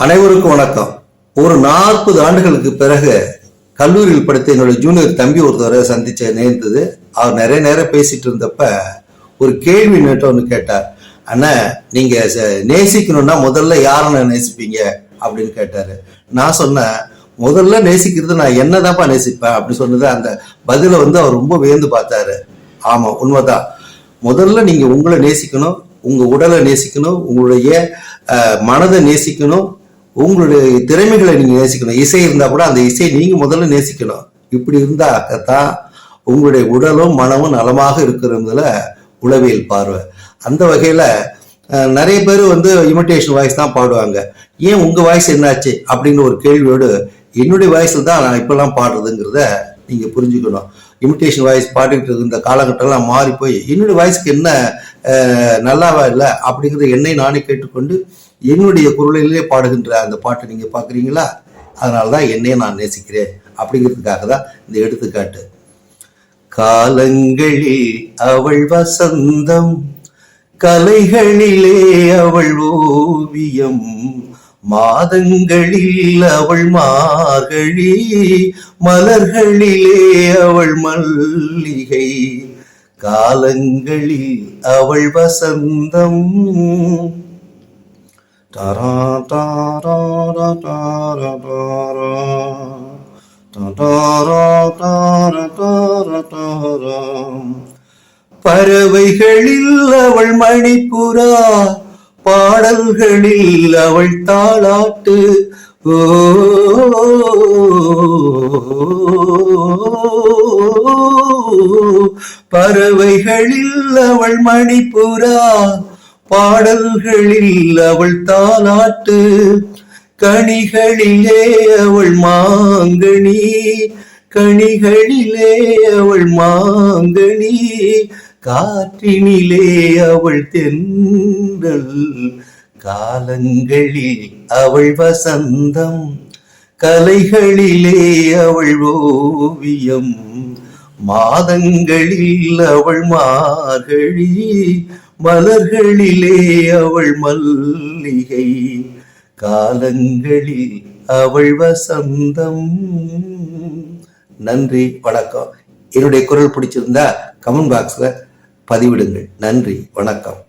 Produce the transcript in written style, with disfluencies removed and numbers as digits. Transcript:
அனைவருக்கும் வணக்கம். ஒரு 40 ஆண்டுகளுக்கு பிறகு கல்லூரியில் படித்த என்னுடைய ஜூனியர் தம்பி ஒருத்தவரை சந்திச்ச நேர்ந்தது. அவர் நிறைய நேரம் பேசிட்டு இருந்தப்ப ஒரு கேள்வி நேற்று ஒன்று கேட்டார். அண்ணா, நீங்க நேசிக்கணும்னா முதல்ல யாரை நேசிப்பீங்க அப்படின்னு கேட்டாரு. நான் சொன்னேன், முதல்ல நேசிக்கிறது நான் என்னதான்ப்பா நேசிப்பேன் அப்படி சொன்னது. அந்த பதில அவர் ரொம்ப வியந்து பார்த்தாரு. ஆமா, உண்மைதான். முதல்ல நீங்க உங்களை நேசிக்கணும், உங்க உடலை நேசிக்கணும், உங்களுடைய மனதை நேசிக்கணும், உங்களுடைய திறமைகளை நீங்க நேசிக்கணும். இசை இருந்தா கூட அந்த இசையை நீங்க முதல்ல நேசிக்கணும். இப்படி இருந்தாதான் உங்களுடைய உடலும் மனமும் நலமாக இருக்கிறதுல உளவியல் பார்வை. அந்த வகையில நிறைய பேர் இமிட்டேஷன் வாய்ஸ் தான் பாடுவாங்க. ஏன் உங்க வாய்ஸ் என்னாச்சு அப்படின்னு ஒரு கேள்வியோடு என்னுடைய வாய்ஸ்ல தான் நான் இப்பெல்லாம் பாடுறதுங்கிறத நீங்க புரிஞ்சுக்கணும். இமிட்டேஷன் வாய்ஸ் பாடிட்டு இருந்த காலகட்டம்லாம் மாறி போய் என்னுடைய வாய்ஸ்க்கு என்ன நல்லாவா இல்லை அப்படிங்கிறத என்னை நானே கேட்டுக்கொண்டு என்னுடைய குரலிலே பாடுகின்ற அந்த பாட்டை நீங்க பாக்குறீங்களா? அதனாலதான் என்னையே நான் நேசிக்கிறேன் அப்படிங்கிறதுக்காக தான் இந்த எடுத்துக்காட்டு. காலங்களில் அவள் வசந்தம், கலைகளிலே அவள் ஓவியம், மாதங்களில் அவள் மார்கழி, மலர்களிலே அவள் மல்லிகை. காலங்களில் அவள் வசந்தம். பறவைகளில் அவள் மணிப்புறா, பாடல்களில் அவள் தாளாட்டு. ஓ பறவைகளில் அவள் மணிப்புறா, பாடல்களில் அவள் தாலாட்டு. கனிகளிலே அவள் மாங்கனி, கனிகளிலே அவள் மாங்கனி, காற்றினிலே அவள் தென்றல். காலங்களில் அவள் வசந்தம், கலைகளிலே அவள் ஓவியம், மாதங்களில் அவள் மார்கழி, மலர்களிலே அவள் மல்லிகை. காலங்களில் அவள் வசந்தம். நன்றி, வணக்கம். என்னுடைய குரல் பிடிச்சிருந்தா கமெண்ட் பாக்ஸ்ல பதிவிடுங்கள். நன்றி, வணக்கம்.